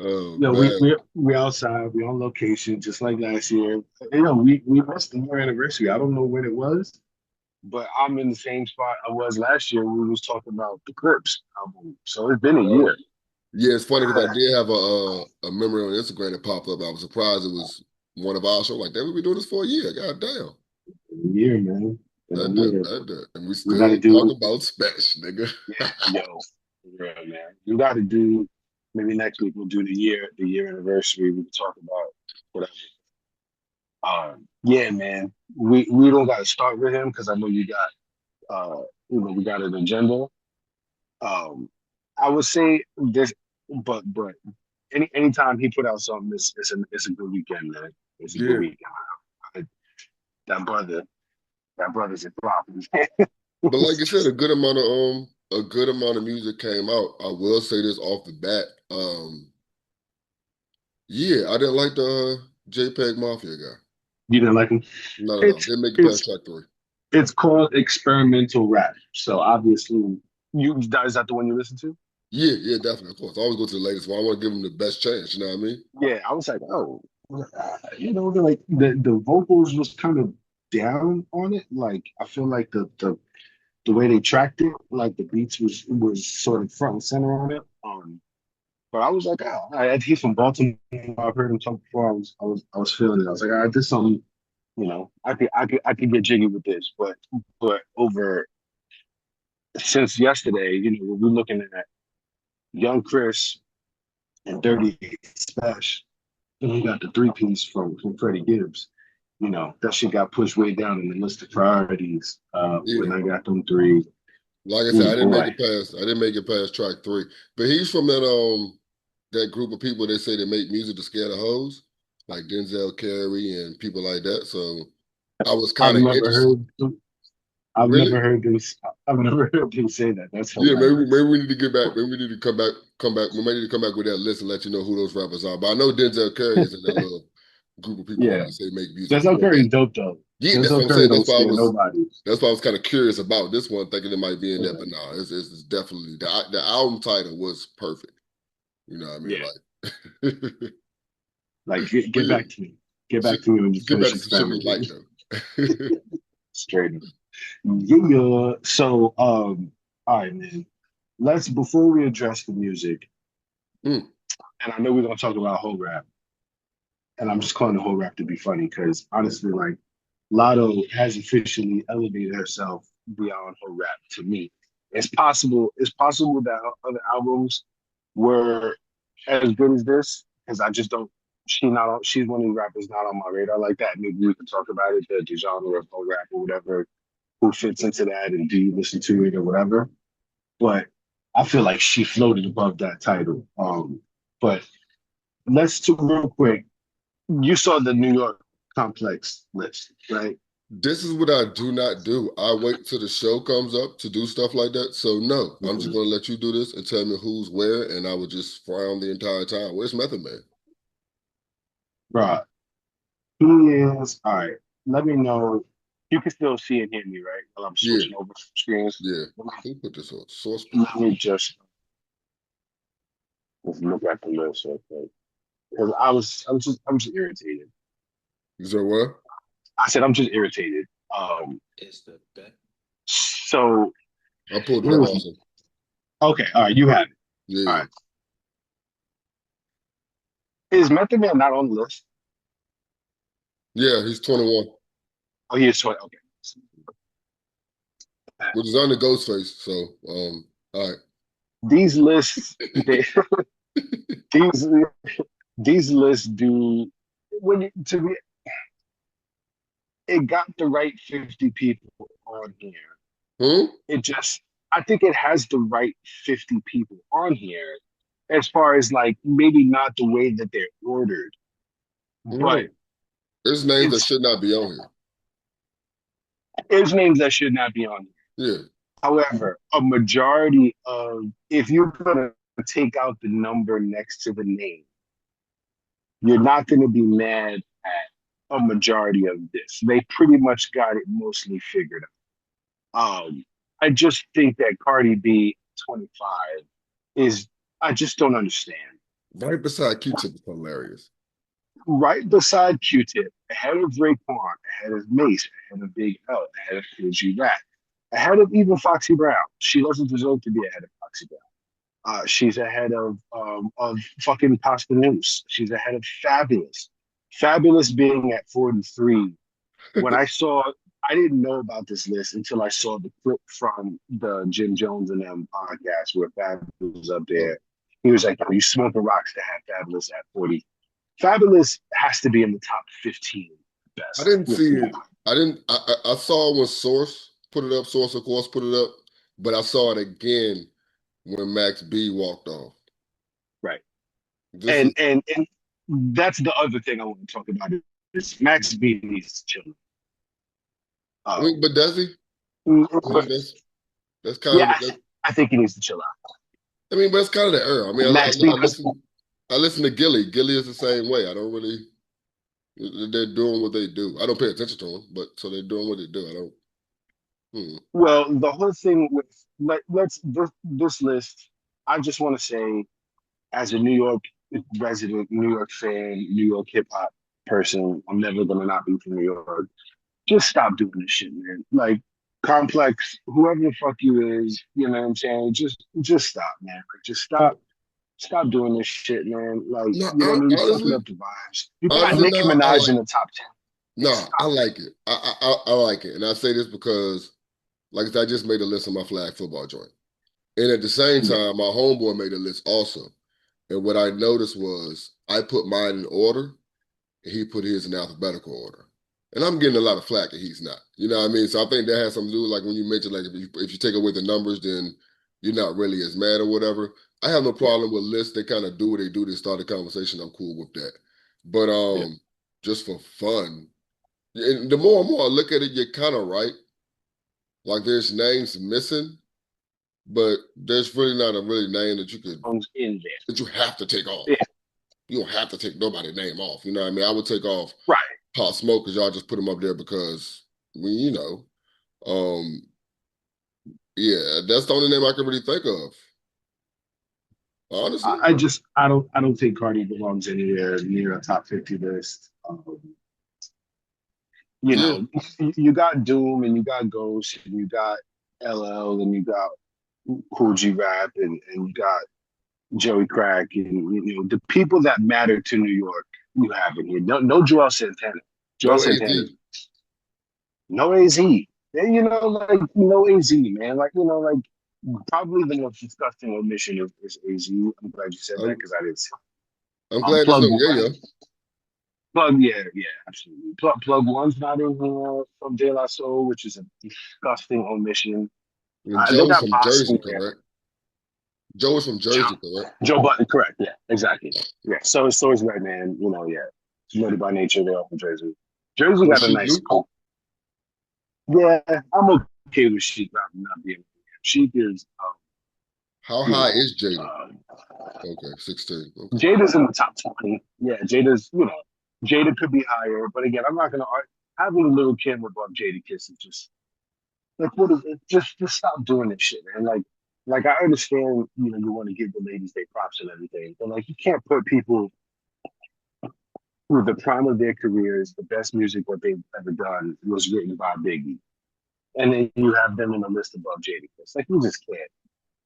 Oh No, we man. we we outside. We on location, just like last year. We missed the year anniversary. I don't know when it was, but I'm in the same spot I was last year. We was talking about the Clips album, so it's been a year. Yeah, it's funny because I did have a memory on Instagram that popped up. I was surprised it was one of our shows. Like, damn, we've been doing this for a year. God damn. Been a year, man. Been a That, that, year. that, that. And we We got to still talk do, about special, nigga. yeah, yo, for real, man. We got to do. Maybe next week we'll do the year anniversary. We can talk about whatever. Yeah, man. We don't got to start with him because I know we got an agenda. Um, I would say this, but anytime he put out something, it's a good weekend, man. It's a good Yeah. weekend. I- That brother, that brother's a problem. But like you said, a good amount of music came out. I will say this off the bat. Yeah, I didn't like the JPEG Mafia guy. You didn't like him? Not at all. It's Didn't make it past it's track three. it's called experimental rap. So obviously, you is that the one you listen to? Yeah, yeah, definitely. Of course. I always go to the latest one. I want to give him the best chance, you know what I mean? Yeah, I was like, oh, like the vocals was kind of down on it. Like I feel like the way they tracked it, like the beats was sort of front and center on it. But I was like, oh, he's from Baltimore. I've heard him talk before. I was feeling it. I was like, I did something, I could get jiggy with this. But over since yesterday, we're looking at Young Chris and Dirty Smash. And he got the three piece from Freddie Gibbs. That shit got pushed way down in the list of priorities Yeah. when I got them three. Like I said, Oh boy. I didn't make it past track three. But he's from that group of people that say they make music to scare the hoes, like Denzel Curry and people like that. So I was I've kind of never interested. heard I've Really? never heard them I've never heard them say that. That's Yeah, hilarious. maybe we need to get back. Maybe we need to come back. We might need to come back with that list and let you know who those rappers are. But I know Denzel Curry is in that little group of people Yeah. that say make music Denzel for Curry that. is dope though. Yeah, that's what Denzel I'm Curry saying. don't scare nobody. That's why I was kind of curious about this one, thinking it might be in there, Yeah. but no, it's definitely the album title was perfect. You know what I mean? Yeah. Like, Like but get yeah, back to me. Get shit, back to me when you let's get back finish to some shit we like experimenting. though. Straight up. Yeah. So all right, man. Let's before we address the music, Mm, and I know we're gonna talk about whole rap, and I'm just calling the whole rap to be funny because honestly, like Lotto has officially elevated herself beyond her rap to me. It's possible that other albums were as good as this, because I just don't she's one of the rappers not on my radar like that. Maybe we can talk about it, the genre of whole rap or whatever, who fits into that and do you listen to it or whatever. But I feel like she floated above that title. But let's do real quick. You saw the New York complex list, right? this is what I do not do. I wait till the show comes up to do stuff like that. So no, I'm just Mhm. gonna let you do this and tell me who's where, and I would just frown the entire time. Where's Method Man? Right. He is all right. Let me know. You can still see and hear me, right? While I'm Yeah, switching over screens. yeah. Who put this on? Source put Let this. me just look at the list, okay? Because I'm just irritated. Is there what? I said I'm just irritated. So I pulled it up here's also. okay. All right, you have it. All Yeah, right. Is Method Man not on the list? yeah. He's 21, Oh, he is 20. Okay. which is under Ghostface. So, all right. These lists, these these lists do to me it got the right 50 people on here. Hmm? It just I think it has the right 50 people on here as far as like maybe not the way that they're ordered, but No. There's names that it's should not be on there's names that should not be on here. here. However, a majority of if you're gonna take out the number next to the name, you're not gonna be mad at a majority of this. They pretty much got it mostly figured out. I just think that Cardi B 25 is I just don't understand. Right beside Q-Tip is hilarious. Right beside Q-Tip, ahead of Raekwon, ahead of Mace, ahead of Big L, ahead of Fuji Rat, ahead of even Foxy Brown. She doesn't deserve to be ahead of Foxy Brown. She's ahead of fucking Pasta News. She's ahead of Fabulous. Fabulous being at 43. When I saw, I didn't know about this list until I saw the clip from the Jim Jones and them podcast where Fabulous was up Oh, there. He was like, "You smoking rocks to have Fabulous at 40." Fabulous has to be in the top 15 I best, didn't if see not. it. I didn't. I saw it when Source put it up. Source, of course, put it up. But I saw it again when Max B walked off. Right. This And is. and and that's the other thing I want to talk about is Max B needs to chill. I mean, Um, but does he? I but mean, that's kind yeah, of. That, I think he needs to chill out. I mean, but it's kind of the era. I mean, Max B I does. listen. I listen to Gilly. Gilly is the same way. I don't really. They're doing what they do. I don't pay attention to them, but so they're doing what they do. I don't. Hmm. Well, the whole thing with let's this list. I just want to say, as a New York resident, New York fan, New York hip hop person, I'm never gonna not be from New York. Just stop doing this shit, man. Like Complex, whoever the fuck you is, you know what I'm saying? Just stop, man. Like, just stop doing this shit, man. Like, No, you know what I mean? You're fucking honestly, up the vibes. You got honestly, Nicki no. I Minaj like. in the top 10. Like, No, I stop. like it. I like it, and I say this because, like I said, I just made a list of my flag football joint, and at the same Yeah. time, my homeboy made a list also. And what I noticed was I put mine in order, and he put his in alphabetical order. And I'm getting a lot of flack, and he's not. You know what I mean? So I think that has something to do with, like, when you mentioned, like, if you take away the numbers, then you're not really as mad or whatever. I have no Yeah. problem with lists. They kind of do what they do. They start a conversation. I'm cool with that. But Yeah. just for fun, and the more and more I look at it, you're kind of right. Like, there's names missing, but there's really not a really name In that you have to take off. there. Yeah. You don't have to take nobody's name off. You know what I mean? I would take off Right. Pop Smoke because y'all just put him up there because um, yeah, that's the only name I can really think of. Honestly, I don't think Cardi belongs anywhere near a top 50 list. You yeah. know, you got Doom and you got Ghost and you got LL and you got Cool G Rap and you got Joey Crack and the people that matter to New York you have in here. No Joel Santana. Joel No Santana. AZ. No AZ. And, like no AZ, man. Like, like probably the most disgusting omission is AZ. I'm glad you said that I'm because I didn't see I'm glad there's Plug no One. yeah. Plug, yeah, yeah, absolutely. Plug One's not in here from De La Soul, which is a disgusting omission. And They Joe's got from Boss Jersey, in there. correct? Joe is from Joe, Jersey, correct? Joe Button, correct. Yeah, exactly. Yeah. So is Redman. Yeah. Naughty by nature, they're all from Jersey. Jersey Oh, got a Sheik nice do? coat. Yeah, I'm okay with Sheik not being. Sheik is, How you high know, is Jada? uh, Okay, 16. Okay. Jada's in the top 20. Yeah, Jada could be higher, but again, I'm not gonna argue. Having a little kid above Jada Kiss is just like what is it? Just stop doing this shit, man. Like I understand, you want to give the ladies their props and everything, but like you can't put people who the prime of their careers, the best music what they've ever done was written by Biggie, and then you have them in a list above Jadakiss. Like you just can't.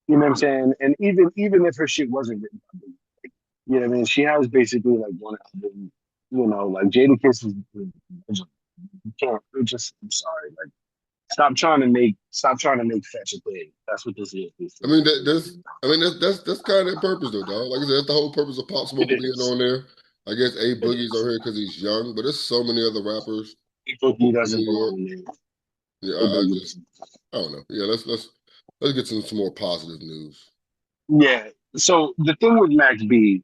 You know what I'm saying? And even if her shit wasn't written by Biggie, like, I mean? She has basically like one album. Like Jadakiss you can't. It just I'm sorry, like. Stop trying to make fetch a thing. That's what this is. I mean that's kind of the purpose though, dog. Like I said, that's the whole purpose of Pop It Smoke being is. on there. I guess A It Boogie's on is. here because he's young, but there's so many other rappers He from doesn't New York. belong there. Yeah, He I doesn't. just I don't know. Yeah, let's get some more positive news. Yeah. So the thing with Max B,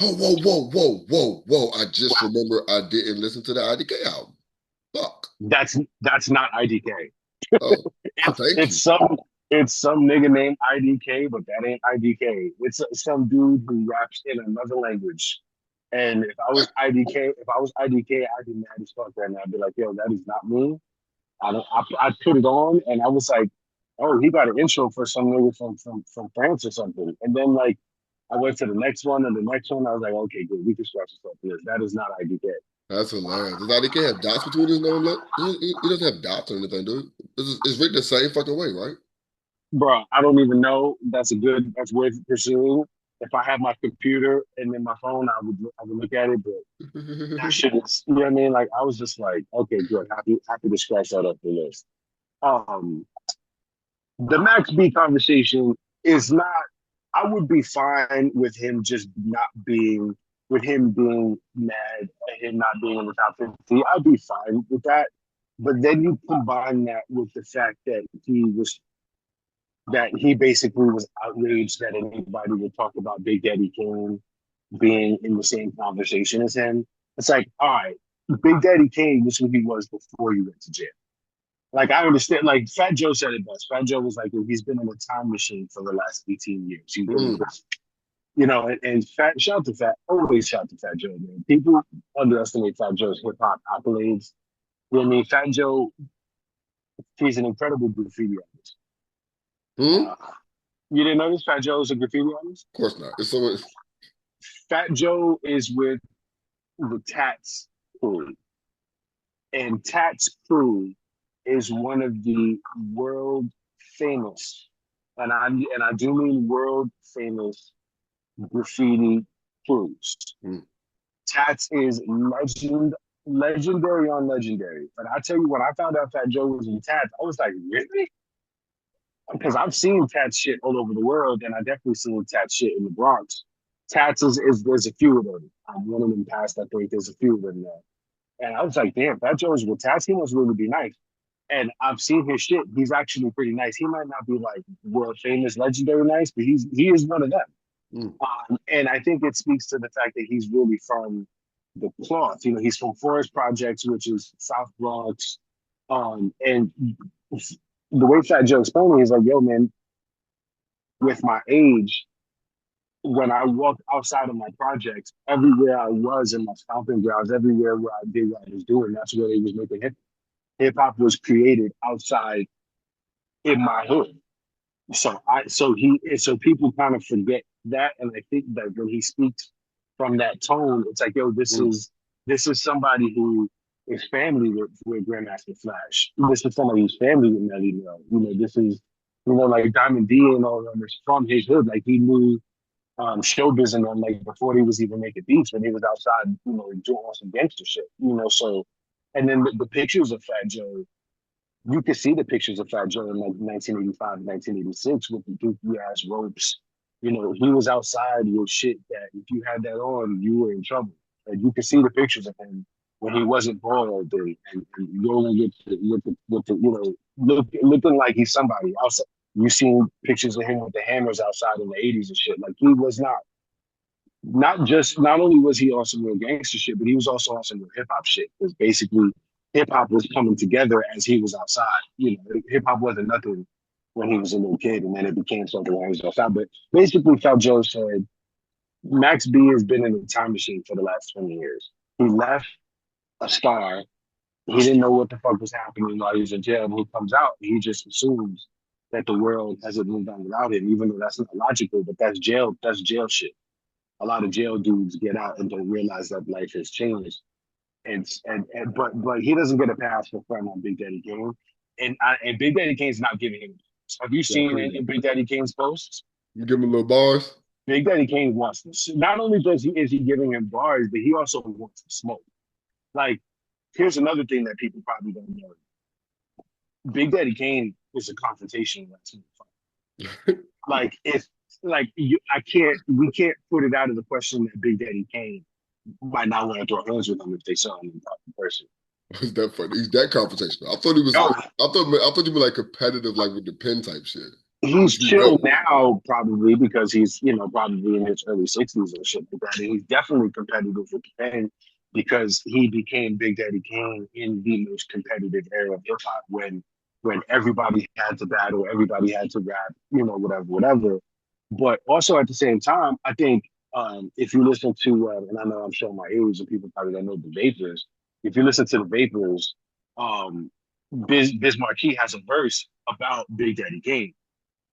Oh, whoa. I just remember I didn't listen to the IDK album. Fuck. that's not IDK. Oh, thank It's you. some nigga named IDK, but that ain't IDK. It's some dude who raps in another language. And if I I, was IDK, I'd be mad as fuck right now. I'd be like, yo, that is not me. I don't. I put it on, and I was like, oh, he got an intro for some nigga from France or something. And then like I went to the next one and the next one. I was like, okay, good. We can scratch this off the list. That is not IDK. That's hilarious. It's like they can't have dots between his name. He doesn't have dots or anything, dude. It's written the same fucking way, right? Bro, I don't even know. That's worth pursuing. If I have my computer and then my phone, I would look at it, but that shit is, you know what I mean? Like, I was just like, okay, good. Happy to scratch that off the list. Um, the Max B conversation is not, I would be fine with him just not being, with him being mad at him not being in the top 50. I'd be fine with that. But then you combine that with the fact that he basically was outraged that anybody would talk about Big Daddy Kane being in the same conversation as him. It's like, all right, Big Daddy Kane was who he was before you went to jail. Like I understand, like Fat Joe said it best. Fat Joe was like, he's been in a time machine for the last 18 years. He's been, Mm. and Fat, shout to Fat, always shout to Fat Joe, man. People underestimate Fat Joe's hip hop accolades. You know what I mean? Fat Joe, he's an incredible graffiti artist. Hmm? Uh, you didn't know this? Fat Joe is a graffiti artist? Of course not. It's so much. Fat Joe is with the Tats crew, and Tats crew is one of the world famous, and I do mean world famous graffiti crews. Mm. Tats is legendary on legendary. But I tell you, when I found out Fat Joe was in Tats, I was like, really? Because I've seen Tats shit all over the world, and I definitely seen Tats shit in the Bronx. Tats is there's a few of them. One of them passed, I think. There's a few of them there. And I was like, damn, Fat Joe is with Tats. He must really be nice. And I've seen his shit. He's actually pretty nice. He might not be like world famous, legendary nice, but he is one of them. Mm. And I think it speaks to the fact that he's really from the cloth. You know, he's from Forest Projects, which is South Bronx. And the way Fat Joe explained it, he's like, yo, man, with my age, when I walked outside of my projects, everywhere I was in my stomping grounds, everywhere where I did what I was doing, that's where they was making hip hop was created outside in my hood. So people kind of forget that, and I think that when he speaks from that tone, it's like, yo, Mm. this is somebody who is family with Grandmaster Flash. This is somebody who's family with Melly Mel. You know, this is like Diamond D and all of them is from his hood. Like he knew showbiz and them like before he was even making beats when he was outside, doing some gangster shit. So and then the pictures of Fat Joe, you could see the pictures of Fat Joe in like 1985, 1986 with the dookie ass ropes. He was outside with shit that if you had that on, you were in trouble. And you could see the pictures of him when he wasn't born all day and rolling with the looking like he's somebody outside. You seen pictures of him with the hammers outside in the 80s and shit. Like he was not only was he on some real gangster shit, but he was also on some real hip hop shit. Because basically, hip hop was coming together as he was outside. Hip hop wasn't nothing when he was a little kid, and then it became something when he was outside. But basically, Fat Joe said Max B has been in the time machine for the last 20 years. He left a star. He didn't know what the fuck was happening while he was in jail. And he comes out, and he just assumes that the world hasn't moved on without him, even though that's not logical. But that's jail. That's jail shit. A lot of jail dudes get out and don't realize that life has changed. But he doesn't get a pass for front on Big Daddy Kane, and Big Daddy Kane's not giving him. Have you Yeah, seen pretty any good. of Big Daddy Kane's posts? You give him a little bars. Big Daddy Kane wants this. Not only is he giving him bars, but he also wants to smoke. Like, here's another thing that people probably don't know. Big Daddy Kane is a confrontational wrestler. Like if we can't put it out of the question that Big Daddy Kane might not want to throw hands with him if they saw him in person. Is that funny? He's that confrontational. No, I thought you were like competitive, like with the pen type shit. he's Which you chill know. now probably because he's probably in his early 60s and shit like that. And he's definitely competitive with Kane because he became Big Daddy Kane in the most competitive era of hip hop when everybody had to battle, everybody had to rap, whatever. But also at the same time, I think if you listen to, and I know I'm showing my age and people probably don't know the Vapors, if you listen to the Vapors, um, Biz Marquis has a verse about Big Daddy Kane.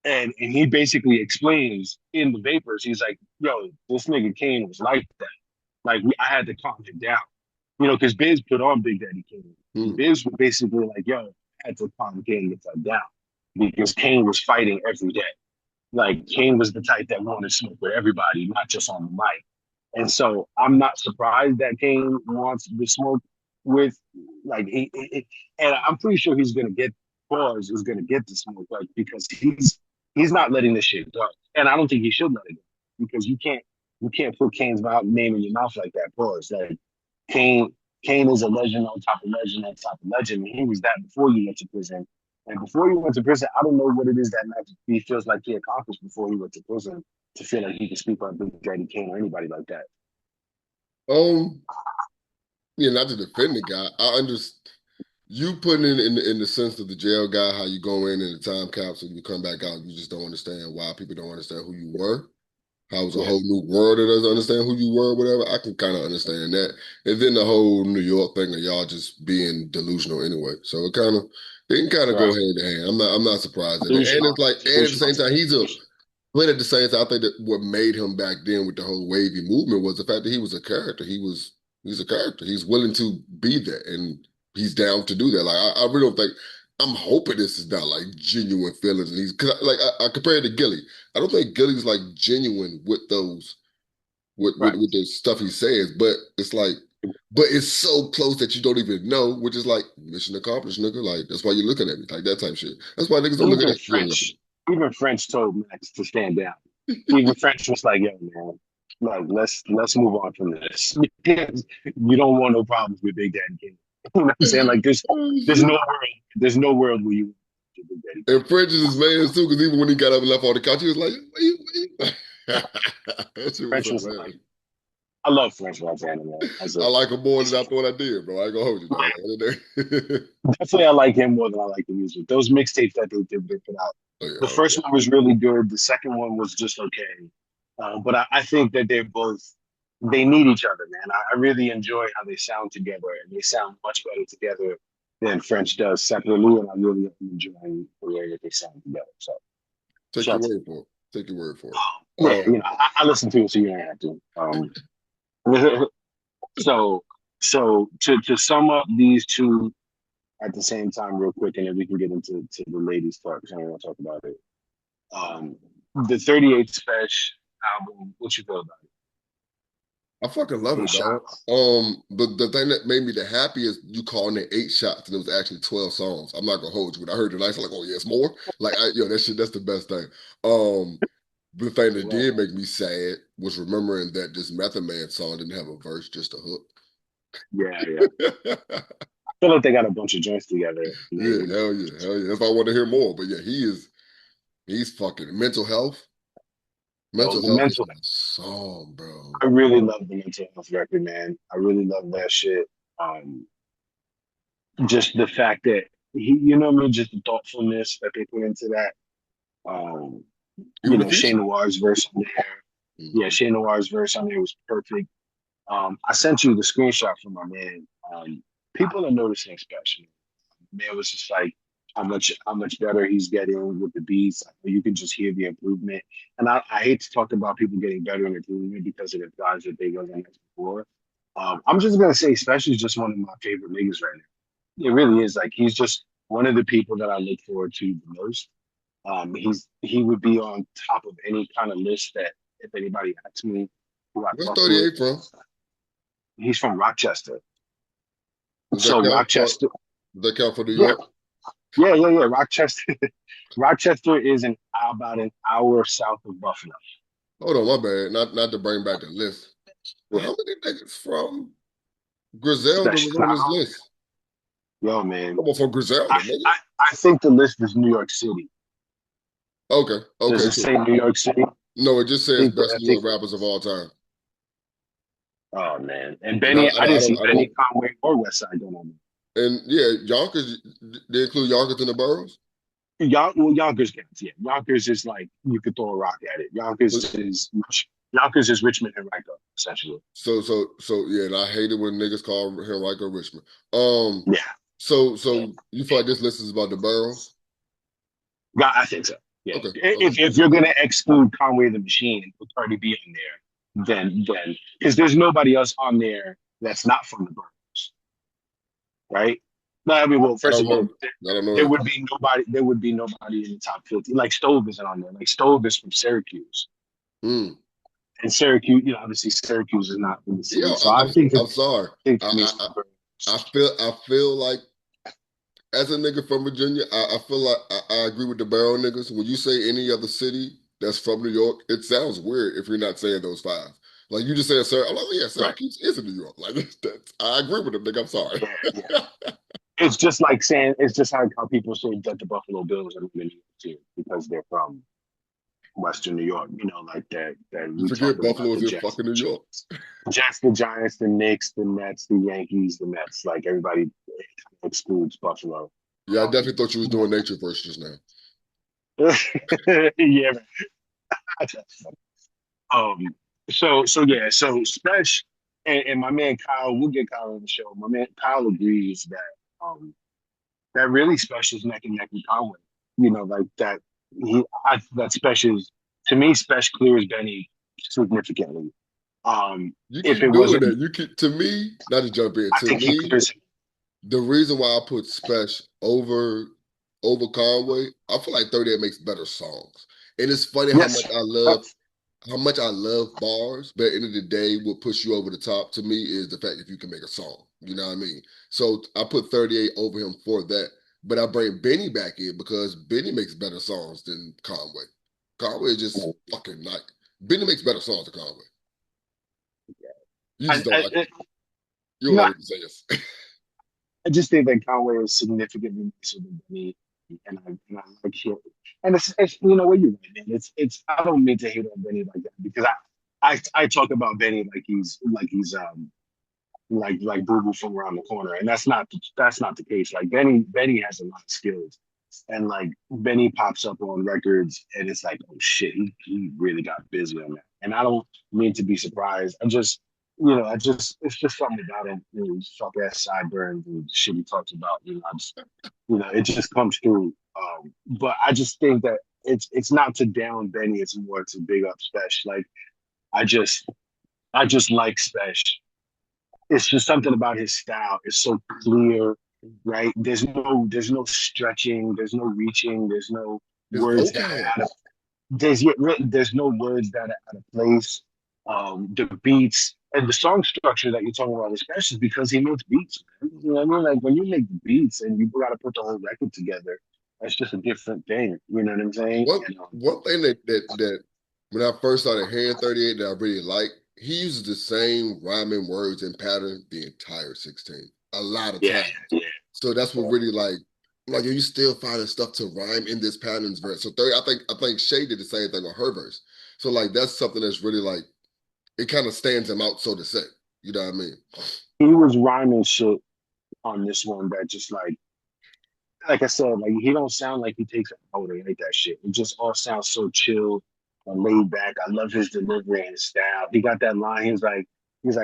and he basically explains in the vapors, he's like, yo, this nigga Kane was like that. Like I had to calm him down. Because Biz put on Big Daddy Kane. Hmm. Biz was basically like, yo, I had to calm Kane the fuck down because Kane was fighting every day. Like Kane was the type that wanted smoke with everybody, not just on the mic. And so I'm not surprised that Kane wants the smoke with like and I'm pretty sure he's gonna get pause is gonna get the smoke like because he's not letting this shit go. And I don't think he should let it go because you can't put Kane's name in your mouth like that. Pause. Like Kane Kane is a legend on top of legend on top of legend. He was that before you went to prison. And before he went to prison, I don't know what it is that he feels like he accomplished before he went to prison to feel like he could speak on Big Daddy Kane or anybody like that. Um, yeah, not to defend the guy. I understand you putting it in the sense of the jail guy, how you go in the time capsule, you come back out, you just don't understand why people don't understand who you were. How it's a Yeah, whole new world that doesn't understand who you were, whatever. I can kind of understand that. And then the whole New York thing of y'all just being delusional anyway. So it can kind of go right. hand in hand. I'm not surprised at it. And Delusional, it's like, and at the delusional. same time, but at the same time, I think that what made him back then with the whole wavy movement was the fact that he was a character. He's a character. He's willing to be that, and he's down to do that. Like I really don't think. I'm hoping this is not like genuine feelings, and he's cause like I compare it to Gilly. I don't think Gilly's like genuine with those Right. with the stuff he says, but it's like, but it's so close that you don't even know, which is like mission accomplished, nigga. Like that's why you're looking at me, like that type shit. That's why niggas don't look at Even that shit. Like, Even French told Max to stand down. Even French was like, "Yo, man, like let's move on from this. You don't want no problems with Big Daddy King." You know what I'm saying? Like oh, there's no world where you want Big Daddy King. and French is his man too, because even when he got up and left on the couch, he was like, wait. That shit was French was like, hilarious. I love French Montana, man. I like him more than I thought I did, bro. I ain't gonna hold you, dog. definitely I like him more than I like the music. Those mixtapes that they put out. Oh yeah, The oh first yeah. one was really good. The second one was just okay. But I think that they need each other, man. I really enjoy how they sound together, and they sound much better together than French does separately. And I really am enjoying the way that they sound together. So, Take your shout to word them. for it. Take your word for it. Yeah, I listen to it, so you don't have to. So, to sum up these two at the same time, real quick, and then we can get into the ladies' talk because I want to talk about it. Um, the 38 Special album, what you feel about I fucking love it? Eight it, dog. shots. But the thing that made me the happiest, you calling it 8 shots, and it was actually 12 songs. I'm not gonna hold you, but I heard it nice. I'm like, oh yeah, it's more. Like, that shit, that's the best thing. But the thing that did make me sad was remembering that this Method Man song didn't have a verse, just a hook. Yeah, yeah. I feel like they got a bunch of joints together. Yeah, Maybe. hell yeah, hell yeah. If I want to hear more, but yeah, he's fucking Yo, mental the health is mental. my song, bro. I really love the mental health record, man. I really love that shit. Um, just the fact that you know what I mean, just the thoughtfulness that they put into that. Um, Even the Shane feature. Noir's verse on there. Yeah, Mhm. Shane Noir's verse on there was perfect. I sent you the screenshot from my man. People are noticing, especially. Man was just like how much better he's getting with the beats. You can just hear the improvement. And I hate to talk about people getting better and improvement because of the guys that they wasn't as before. I'm just gonna say, especially is just one of my favorite niggas right now. It really is. Like he's just one of the people that I look forward to the most. He would be on top of any kind of list that if anybody asks me who I Where's fuck with. 38 from? He's from Rochester. Does that So count for Rochester, does that count for New yeah, York? yeah. Rochester, Rochester is about an hour south of Buffalo. Hold on, my bad. Not to bring back the list. But Yeah, how many niggas from Griselda was on especially, this list? yo, man. Come on, from Griselda, I, nigga. I think the list is New York City. Okay, Does okay, it cool. say New York City? No, it just says best I New think. York rappers of all time. Oh man, and And I, Benny, I, I don't- didn't I don't, see I Benny don't, Conway or West Side going on. and yeah, Yonkers, they include Yonkers in the boroughs. Yonkers counts. Yeah, Yonkers is like you could throw a rock at it. So, Yonkers is Richmond and Rico essentially. so yeah, and I hate it when niggas call him like a Richmond. Um, Yeah, so you feel like this list is about the boroughs? yeah, I think so. Yeah. Okay, okay. If you're gonna exclude Conway the Machine and put Cardi B on there, then because there's nobody else on there that's not from the Bronx, right? No, I mean, well, I first don't of all, know. I don't know there that. would be nobody. There would be nobody in the top 50. Like Stove isn't on there. Like Stove is from Syracuse, Mm. and Syracuse, obviously Syracuse is not in the city. Yeah, So I think I'm sorry. think I, to me, I I feel like as a nigga from Virginia, I feel like I agree with the Barrow niggas. When you say any other city that's from New York, it sounds weird if you're not saying those five. Like you just said, sir. I'm like, oh, yeah, right? Syracuse is in New York. Like I agree with them, nigga. I'm sorry. Yeah, yeah. It's just like saying it's just how people say that the Buffalo Bills are in New York too because they're from Western New York. Like that You we talk forget about Buffalo the is in Jets, fucking New York. Jets, the Giants, the Knicks, the Nets, the Yankees, the Mets. Like everybody excludes Buffalo. Yeah, I definitely Um, thought you was doing nature verse just now. yeah. Um. So yeah. So Special and my man Kyle, we'll get Kyle on the show. My man Kyle agrees that really Special's neck and neck with Conway. Like that. That Special's to me. Special clears Benny significantly. You If it keep doing wasn't, that. You keep to me, not to jump in. I To think he me, clears. the reason why I put Special over Conway, I feel like 38 makes better songs. And it's funny Yes. how much I love bars, but at the end of the day, what push you over the top to me is the fact if you can make a song. You know what I mean? So I put 38 over him for that. But I bring Benny back in because Benny makes better songs than Conway. Conway is just fucking like Benny makes better songs than Conway. You just don't like it. I, You don't no, like what to say yes. I just think that Conway is significantly nicer than me, and I like him. And it's what you right, man. It's I don't mean to hate on Benny like that because I talk about Benny like he's like Boo Boo from around the corner, and that's not the case. Like Benny has a lot of skills, and like Benny pops up on records, and it's like, oh shit, he really got busy on that. And I don't mean to be surprised. I just it's just something about him. Fuck ass sideburns and shit he talks about. It just comes through. But I just think that it's not to down Benny, it's more to big up Spesh. Like I just I just like Spesh. It's just something about his style. It's so clear, right? There's no stretching, there's no reaching, there's no His words that are vocab. out of there's no words that are out of place. The beats and the song structure that you're talking about, especially because he makes beats. Man. You know what I mean? Like when you make beats and you got to put the whole record together, that's just a different thing. You know what I'm saying? One thing that when I first started hearing 38 that I really like, he uses the same rhyming words and pattern the entire 16. A lot of Yeah, times. yeah. So that's what really like you still finding stuff to rhyme in this pattern's verse. So 30, I think Shay did the same thing on her verse. So like that's something that's really like it kind of stands him out, so to say. You know what I mean? He was rhyming shit on this one that just like I said, like he don't sound like he takes an hour to write that shit. It just all sounds so chill and laid back. I love his delivery and his style. He got that line. He's like,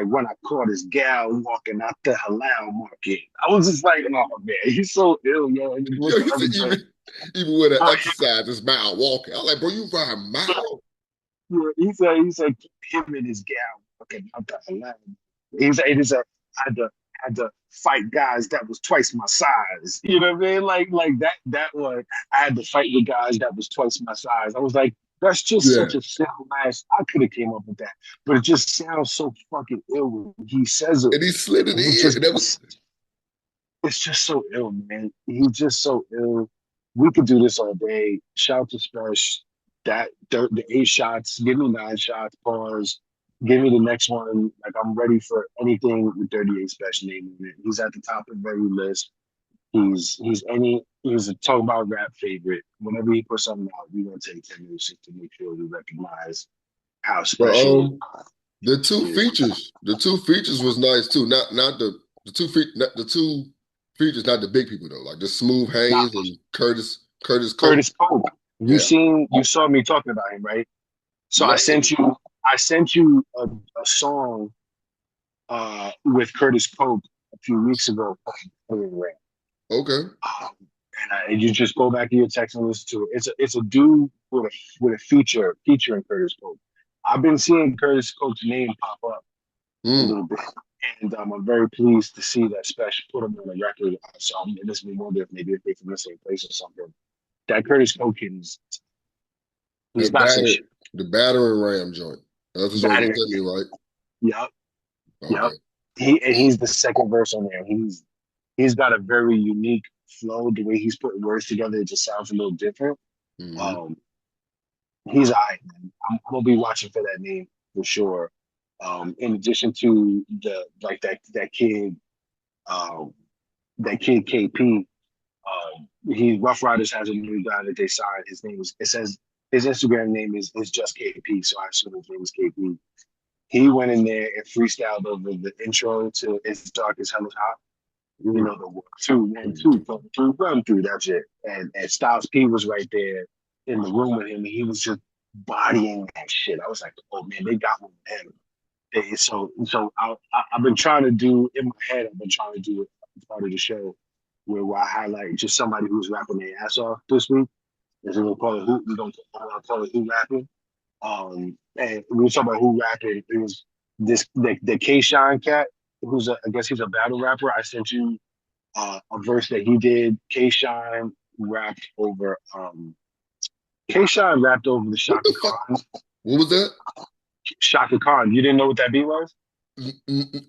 when I caught this gal walking out the halal market. I was just like, oh man, he's so ill, yo. And with Yo, the he other said joint, even with an oh, exercise is mile walking. I'm like, bro, you ride a mile? yeah, he said him and his gal walking out the halal. He said had to fight guys that was twice my size. You know what I mean? Like that was I had to fight with guys that was twice my size. I was like, that's just Yeah. such a simple ass. I could have came up with that, but it just sounds so fucking ill when he says it. And he slid it And it in. just And that was it's just so ill, man. He's just so ill. We could do this all day. Shout to Spurs. The 8 shots. Give me 9 shots. Pause. Give me the next one. Like I'm ready for anything with 38 special name in it. He's at the top of every list. He's a talk about rap favorite. Whenever he puts something out, we're gonna take 10 minutes just to make sure we recognize how but special he is. the two features was nice too. Not the two features, not the big people though. Like the Smooth Now, Haynes and Curtis Cope. Curtis Pope. Yeah. You saw me talking about him, right? So I No. sent you I sent you a song with Curtis Pope a few weeks ago. Um, Okay. And you just go back to your text and listen to it. It's a dude with a featuring Curtis Coke. I've been seeing Curtis Coke's name pop up a Mm. little bit, and I'm very pleased to see that Special put him on the record. So it makes me wonder if maybe if they're from the same place or something. That Curtis Coke he's That got some batter, shit. the battering ram joint. That's the joint you Batter, sent me, right? yep, yep. Okay. He's the second verse on there. He's got a very unique flow. The way he's putting words together, it just sounds a little different. Mm-hmm. Um, he's all right, man. I'm gonna be watching for that name for sure. In addition to the like um, that kid KP. He Rough Riders has a new guy that they signed. His name is it says his Instagram name is just KP, so I assume his name is KP. He went in there and freestyled over the intro to "It's Dark as Hell is Hot." You Mm. know the 1, 2, 1, 2, come through, run through that shit. And Styles P was right there in the room with him, and he was just bodying that shit. I was like, oh man, they got one with him. I've been trying to do in my head. I've been trying to do it part of the show where I highlight just somebody who's rapping their ass off this week. Is we're gonna call it who we don't call it who rapping. And we were talking about who rapping. It was the K Shine cat who's I guess he's a battle rapper. I sent you a verse that he did. K Shine rapped over the What Shaka the fuck? Khan. What was that? Shaka Khan. You didn't know what that beat was? Mm-mm.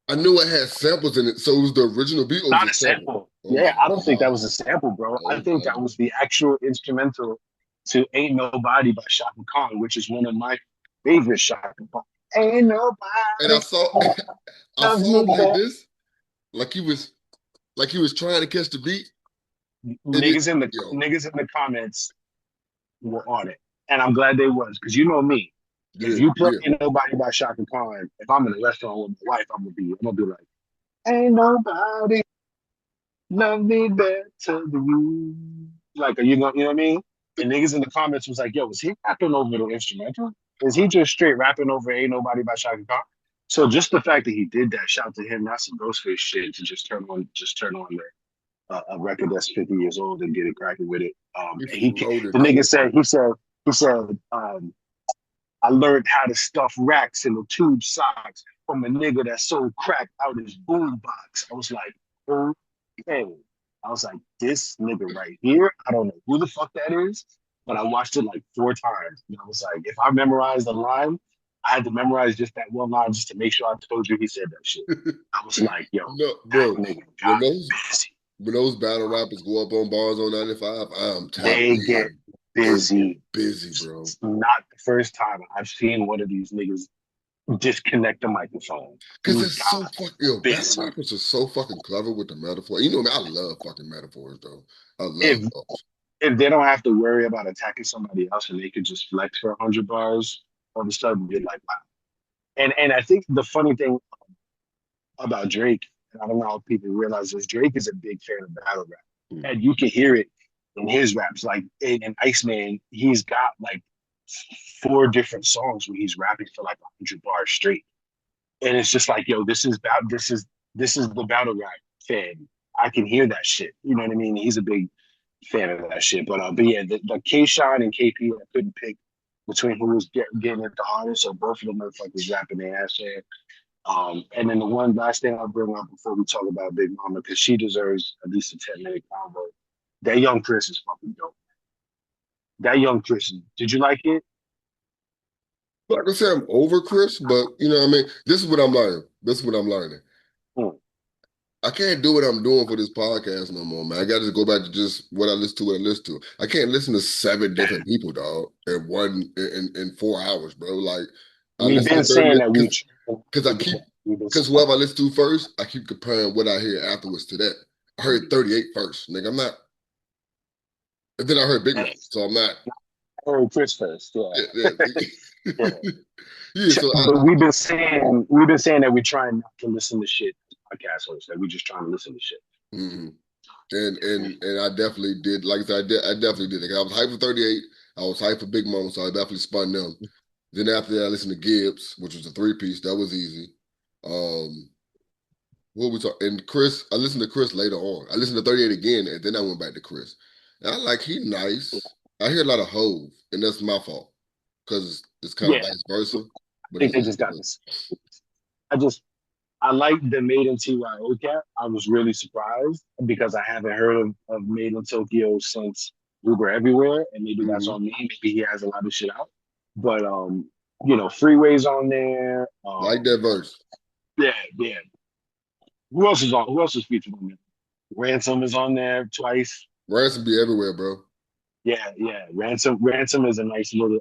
I knew it had samples in it, so it was the original beat or was Not it a sample? sample. Oh Yeah, my I don't think that god. was a sample, bro. I Oh think that god. was the actual instrumental to "Ain't Nobody" by Shaka Khan, which is one of my favorite Shaka Khan. Ain't And I nobody saw I loves saw me him like better. this, like he was trying to catch the beat, and it yo, Niggas in the comments were on it, and I'm glad they was because you know me. If yeah, you play yeah. "Ain't Nobody" by Shaka Khan, if I'm in a restaurant with my wife, I'm gonna be like, "Ain't nobody love me better than you." Like, are you know, you know what I mean? And niggas in the comments was like, "Yo, is he rapping over the instrumental? Is he just straight rapping over Ain't Nobody by Shaka Khan?" So just the fact that he did that, shout to him. That's some Ghostface shit to just turn on a record that's 50 years old and get it cracking with it. He And floated the nigga cold. said, I learned how to stuff racks in the tube socks from a nigga that sold crack out his boom box. I was like, okay. I was like, this nigga right here, I don't know who the fuck that is, but I watched it like 4 times. And I was like, if I memorized the line, I had to memorize just that one line just to make sure I told you he said that shit. I was like, yo, No, that bro. nigga When got those busy. when those battle rappers go up on bars on 95, I'm tapped They get in. They get busy. busy, bro. It's not the first time I've seen one of these niggas disconnect the microphone. Cause He it's so got fucking yo, battle busy. rappers are so fucking clever with the metaphor. You know me, I love fucking metaphors though. I love If those. if they don't have to worry about attacking somebody else and they could just flex for 100 bars, all of a sudden you're like, wow. And I think the funny thing about Drake, and I don't know how people realize this, Drake is a big fan of battle rap. Mm. And you can hear it in his raps. Like in Iceman, he's got like 4 different songs where he's rapping for like 100 bars straight. And it's just like, yo, this is the battle rap fan. I can hear that shit. You know what I mean? He's a big fan of that shit. But yeah, the K Shine and KP, I couldn't pick between who was getting it the hardest. So both of them motherfuckers rapping their ass off. And then the one last thing I'll bring up before we talk about Big Mama, because she deserves at least a 10-minute combo. That young Chris is fucking dope. That young Chris, did you like it? Like I said, I'm over Chris, but you know what I mean? This is what I'm learning. This is what I'm learning. Hmm. I can't do what I'm doing for this podcast no more, man. I got to go back to just what I listen to, what I listen to. I can't listen to 7 different people, dog, in 4 hours, bro. Like I We've listen been to 30 saying minutes that because I keep we've been because saying whoever I listen to first, I keep comparing what I hear afterwards to that. I heard 38 first, nigga. I'm not, and then I heard Big Mom, that. so I'm not. Oh, Chris first, yeah. Yeah, yeah, Yeah. yeah. So I, But we've been saying that we're trying not to listen to shit podcast hosts, that we're just trying to listen to shit. mhm. And I definitely did. Like I said, I definitely did. Like, I was hyped for 38. I was hyped for Big Mom, so I definitely spun them. Then after that, I listened to Gibbs, which was a 3-piece. That was easy. Um, what we talk? And Chris, I listened to Chris later on. I listened to 38 again, and then I went back to Chris. And I like he nice. I hear a lot of Hove, and that's my fault because it's kind of Yeah, vice versa. I But think it's they just just got this. I just I like the Made in TYO cat. I was really surprised because I haven't heard of Made in Tokyo since Uber Everywhere, and maybe that's hmm on me. Maybe he has a lot of shit out, but Freeway's on there. like that verse. Yeah, yeah. Who else is on? Who else is featured on there? Ransom is on there twice. Ransom be everywhere, bro. Yeah, yeah. Ransom is a nice little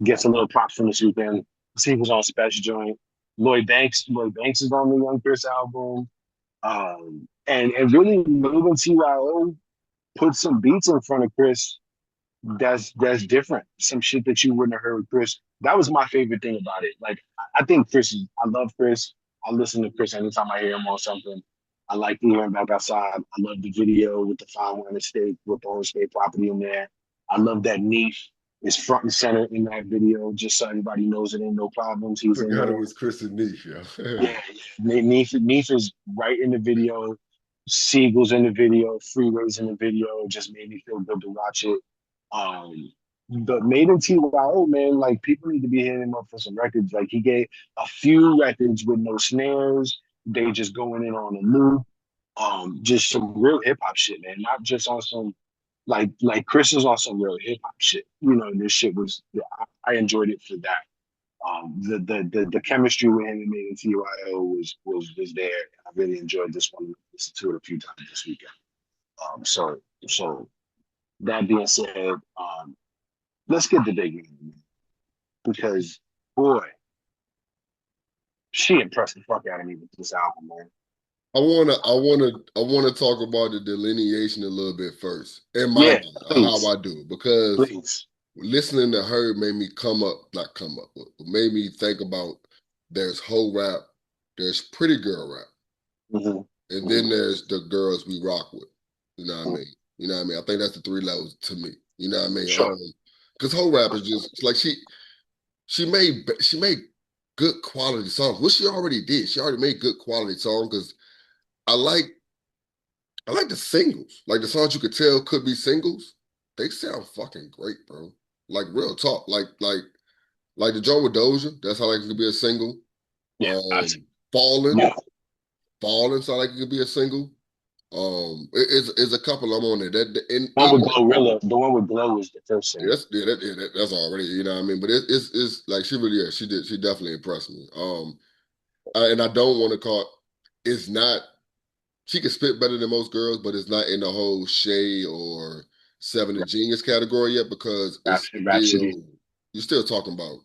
gets a little props from this weekend. See who's on Special Joint. Lloyd Banks is on the Young Chris album. And really Made in TYO put some beats in front of Chris that's different. Some shit that you wouldn't have heard with Chris. That was my favorite thing about it. Like I think I love Chris. I listen to Chris anytime I hear him on something. I like hearing back outside. I love the video with the fine wine estate with the whole state property in there. I love that Neef is front and center in that video, just so everybody knows it ain't no problems. He's in Forgot it there. was Chris and Neef, yo. Yeah, yeah. Neef is right in the video. Siegel's in the video. Freeway's in the video. It just made me feel good to watch it. Um, the Made in TYO, man, like people need to be hitting him up for some records. Like he gave a few records with no snares. They just going in on a loop. Just some real hip hop shit, man. Not just on some like Chris is on some real hip hop shit. This shit was I enjoyed it for that. The chemistry with him and Made in TYO was there. I really enjoyed this one. Listened to it a few times this weekend. So that being said, let's get the big man because boy, she impressed the fuck out of me with this album, man. I wanna talk about the delineation a little bit first. In my Yeah, mind, how please, I do, because please. listening to her made me not come up, but made me think about there's whole rap, there's pretty girl rap, Mm-hmm. and then Mm-hmm. there's the girls we rock with. You know what I Mm-hmm. mean? You know what I mean? I think that's the three levels to me. You know what I mean? Sure. Because whole rap is just like she made good quality songs, which she already did. She already made good quality songs because I like I like the singles. Like the songs you could tell could be singles. They sound fucking great, bro. Like real talk. Like the joint with Doja, that's how like it could be a single. Yeah, that's Fallen, yeah. Fallen sound like it could be a single. It's a couple I'm on there. And One with even Glorilla. The one with Glow was the first single. that's already, you know what I mean. But it's like she really is. She definitely impressed me. And I don't want to call it's not. She can spit better than most girls, but it's not in the whole Shay or Seven of Genius category yet because it's Rhapsody. still you're still talking about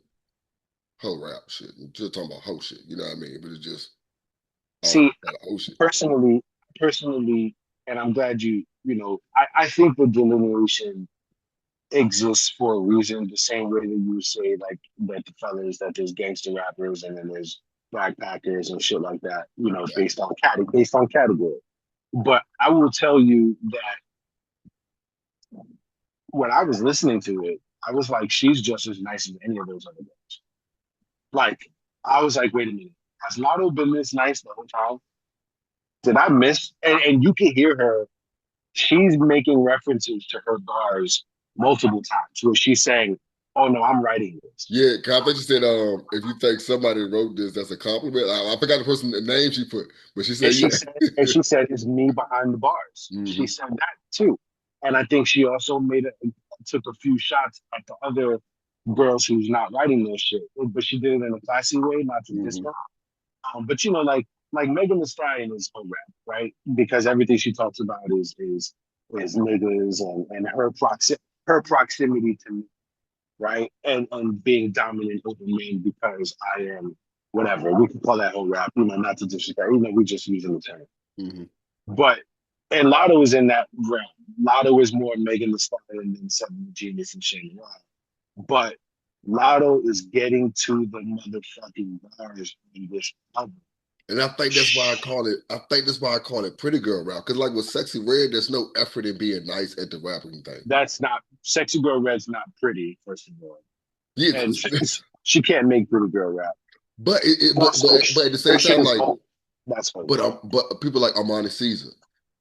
whole rap shit. You're still talking about whole shit. You know what I mean? But it's just all See, that whole shit. personally, personally, and I'm glad I think the delineation exists for a reason, the same way that you would say like that the fellas that there's gangster rappers and then there's backpackers and shit like that, Right. based on category. But I will tell you that when I was listening to it, I was like, she's just as nice as any of those other girls. Like, I was like, wait a minute, has Lotto been this nice the whole time? Did I miss? And you can hear her. She's making references to her bars multiple times where she's saying, "Oh no, I'm writing this." Yeah, 'cause I think she said, if you think somebody wrote this, that's a compliment. I forgot the person the name she put, but she And said, she yeah. said, and she said, "It's me behind the bars." She hmm said that too, and I think she also took a few shots at the other girls who's not writing those shit, but she did it in a classy way, not to diss hmm her. But like Megan Thee Stallion is her rap, right? Because everything she talks about is niggas and her proximity to me, right? And being dominant over men because I am whatever. We can call that whole rap, not to disrespect, even though we're just using the term. hmm But and Lotto is in that realm. Lotto is more Megan Thee Stallion than Seven Genius and Shane Ron. But Lotto is getting to the motherfucking bars in this album. And I think that's why I call it. I think that's why I call it pretty girl rap. Because like with Sexy Red, there's no effort in being nice at the rapping thing. That's not Sexy Girl Red's not pretty, first of all. Yeah, And she can't make pretty girl rap. but it, it but Also, but but at the her same shit time, is like both. That's funny. But people like Armani Caesar,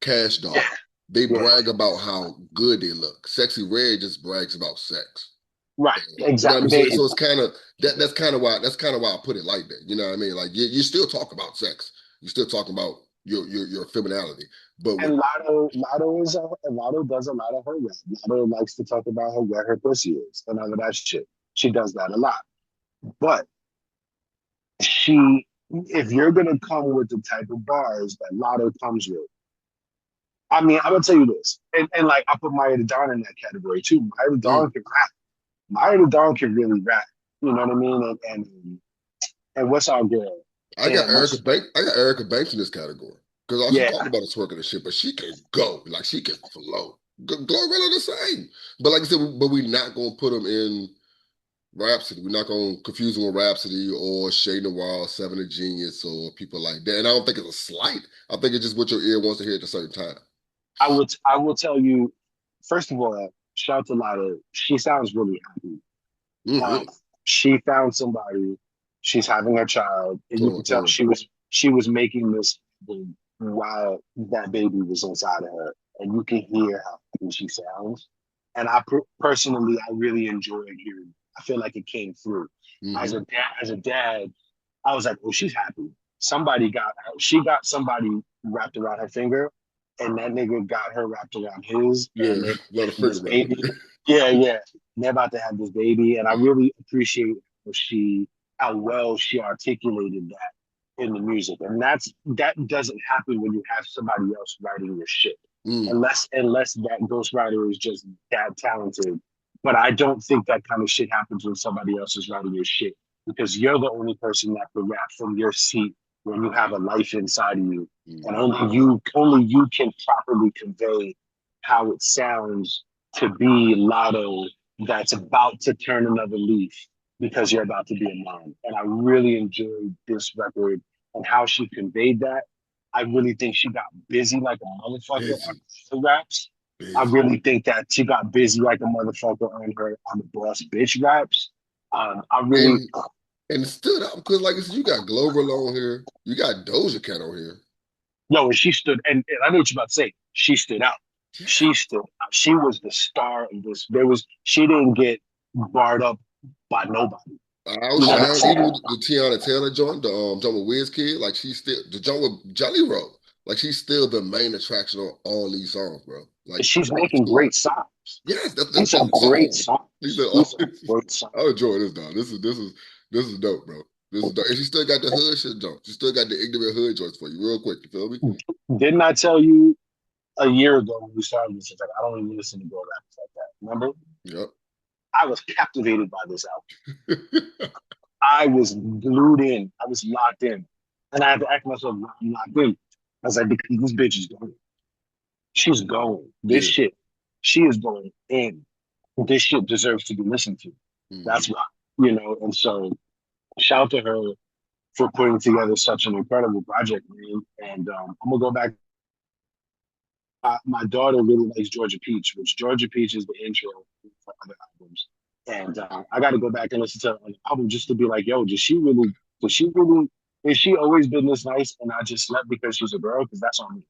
Cash Yeah, Doll, they yeah, brag about how good they look. Sexy Red just brags about sex. right. You know what I Exactly. mean? So it's kind of that's kind of why I put it like that. You know what I mean? Like you still talk about sex. You're still talking about your femininity. But with And Lotto does a lot of her rap. Lotto likes to talk about her where her pussy is and all of that shit. She does that a lot. But she, if you're gonna come with the type of bars that Lotto comes with, I mean, I'm gonna tell you this, and like I put Maya the Don in that category too. Maya the mm, Don can rap. Maya the Don can really rap. You know what I mean? And what's our girl? Damn, what's I got Erica Banks in this category because all she yeah? talk about is twerking and shit, but she can go like she can flow. Glorilla the same, but like I said, but we're not gonna put them in Rhapsody. We're not gonna confuse them with Rhapsody or Shay Noir, Seven of Genius, or people like that. And I don't think it's a slight. I think it's just what your ear wants to hear at a certain time. I will tell you. First of all, shout out to Lotto. She sounds really happy. Um, Mm-hmm. she found somebody. She's having a child, and you Tour, could tell tour. she was making this while that baby was inside of her, and you can hear how happy she sounds. And personally, I really enjoyed hearing. I feel like it came through. Mm-hmm. As a dad, I was like, "Oh, she's happy." Somebody got she got somebody wrapped around her finger, and that nigga got her wrapped around his, Yeah, and they're a lot of having finger this rapping. baby. Yeah, yeah, and they're about to have this baby, and I really appreciate how well she articulated that in the music, and that doesn't happen when you have somebody else writing your shit, Mm, unless that ghostwriter is just that talented. But I don't think that kind of shit happens when somebody else is writing your shit because you're the only person that can rap from your seat when you have a life inside of you, and mm. only you can properly convey how it sounds to be Lotto that's about to turn another leaf because you're about to be a mom. And I really enjoyed this record and how she conveyed that. I really think she got busy like a motherfucker on Busy, the raps. I busy. really think that she got busy like a motherfucker on the boss bitch raps. I really, And and it stood out because, like I said, you got Glover on here, you got Doja Cat on here. no, and she stood, and I know what you're about to say. She stood out. Yeah, She stood out. She was the star of this. She didn't get barred up by nobody. I You was know what I'm saying, even saying? with the Tiana Taylor joint, the joint with Wiz Kid, like she's still the joint with Jelly Roll, like she's still the main attraction on all these songs, bro. Like She's all making two of great them. songs. Yes, These are that's the great song. songs. He said, These "Oh, are great songs. I'm enjoying this, dog. This is dope, bro. This is dope." And she still got the hood shit joint. She still got the ignorant hood joints for you, real quick. You feel me? Didn't I tell you a year ago when we started this? Like, I don't even listen to girl rappers like that. Remember? Yep. I was captivated by this album. I was glued in. I was locked in. And I had to act myself locked in. I was like, because this bitch is going. She's going. This Yeah. shit, she is going in. This shit deserves to be listened to. Hmm. That's why, And so, shout out to her for putting together such an incredible project, man. And I'm gonna go back. My daughter really likes Georgia Peach, which Georgia Peach is the intro for other albums. And I got to go back and listen to an album just to be like, yo, has she always been this nice and I just slept because she's a girl? Because that's on me.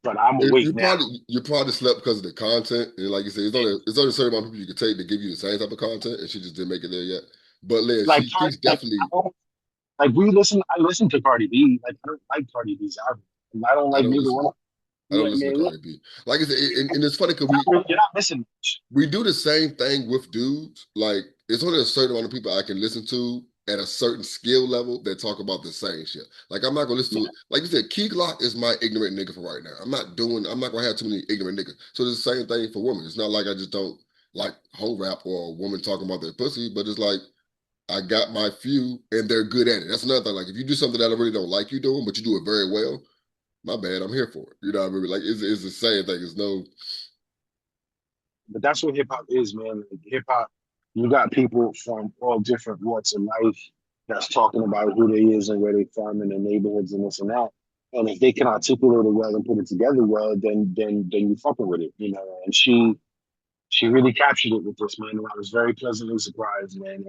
But I'm awake now. You probably slept because of the content, and like you said, it's only a certain amount of people you can take to give you the same type of content, and she just didn't make it there yet. But Liz, she's definitely. Like I listen to Cardi B. Like I don't like Cardi B's album. And I don't I like don't neither listen. one. I don't Yeah, listen to man. Cardi B. Like I said, and it's funny because You're not missing much. we do the same thing with dudes. Like it's only a certain amount of people I can listen to at a certain skill level that talk about the same shit. Like I'm not gonna listen to Yeah. it. Like you said, Key Glock is my ignorant nigga for right now. I'm not gonna have too many ignorant niggas. So it's the same thing for women. It's not like I just don't like whole rap or a woman talking about their pussy, but it's like I got my few and they're good at it. That's another thing. Like if you do something that I really don't like you doing, but you do it very well, my bad, I'm here for it. You know what I mean? Like it's the same thing. It's no. But that's what hip hop is, man. Like, hip hop, you got people from all different walks of life that's talking about who they is and where they from and their neighborhoods and this and that. And if they can articulate it well and put it together well, then you fucking with it. And she really captured it with this, man. And I was very pleasantly surprised, man.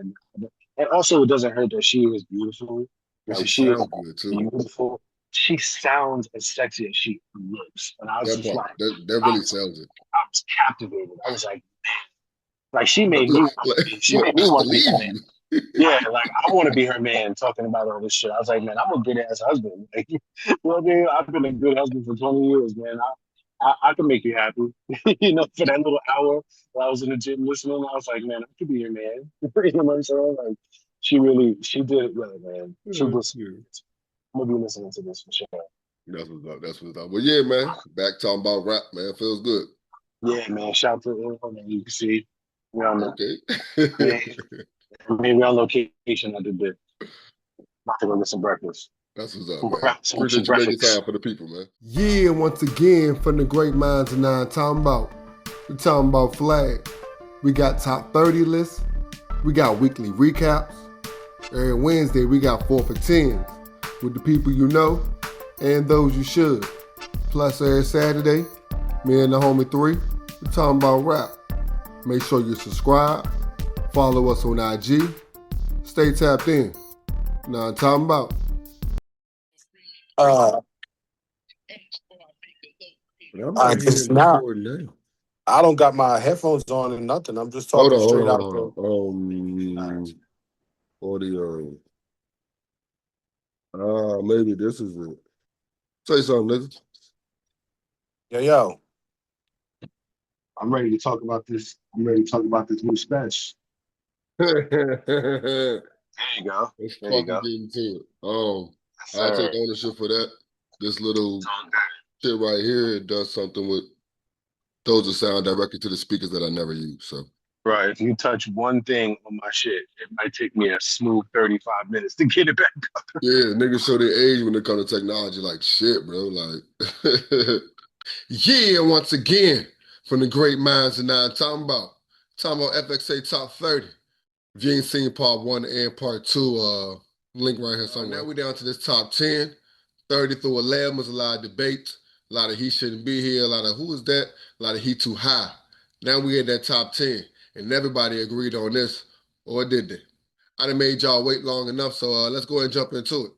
And also, it doesn't hurt that she is beautiful. And Like she she is sounds good too. beautiful. she sounds as sexy as she looks. And I was That just part. like, That I really was, sells it. I was captivated. I was like she Look, made me look, want to be. She look, made me I want to be her believe man. you. Yeah, like I want to be her man talking about all this shit. I was like, man, I'm a good ass husband. Like, you know what I mean? I've been a good husband for 20 years, man. I can make you happy. For that little hour while I was in the gym listening, I was like, man, I could be your man. You know what I'm saying? Like, she did it well, man. She Yeah, was. yeah. I'm gonna be listening to this for sure. That's what's up. That's what's up. Well, yeah, man. Back talking about rap, man. Feels good. Yeah, man. Shout out to everyone. You can see, we on the, Okay. yeah, maybe on location. I did bit. About to go get some breakfast. That's what's up, man. Grab some Appreciate you making breakfast. time for the people, man. Yeah, once again, from the great minds of nine, we're talking about flag. We got top 30 lists. We got weekly recaps. Every Wednesday, we got 4 for 10s with the people you know and those you should. Plus, every Saturday, me and the homie 3, we're talking about rap. Make sure you subscribe, follow us on IG, stay tapped in. Now I'm talking about. Uh, But I'm I not guess hearing the now. chord now. I don't got my headphones on and nothing. I'm just Hold talking on, hold straight on, hold out on, the. hold on. Audio. Maybe this is it. Say something, nigga. Yo. I'm ready to talk about this. I'm ready to talk about this new special. There you go. Let's There you fucking go. get into it. Yes, I take sir. ownership for that. This little It's all good. shit right here, it does something with those that sound directly to the speakers that I never use. So Right. If you touch one thing on my shit, it might take me a smooth 35 minutes to get it back. yeah, niggas show their age when it comes to technology. Like shit, bro. Like yeah, once again, from the great minds of nine, talking about FXA top 30. If you ain't seen part one and part two, link right here somewhere. Now we down to this top 10. 30 through 11 was a lot of debate. A lot of he shouldn't be here. A lot of who is that? A lot of he too high. Now we at that top 10. And everybody agreed on this. Or did they? I done made y'all wait long enough, so let's go ahead and jump into it.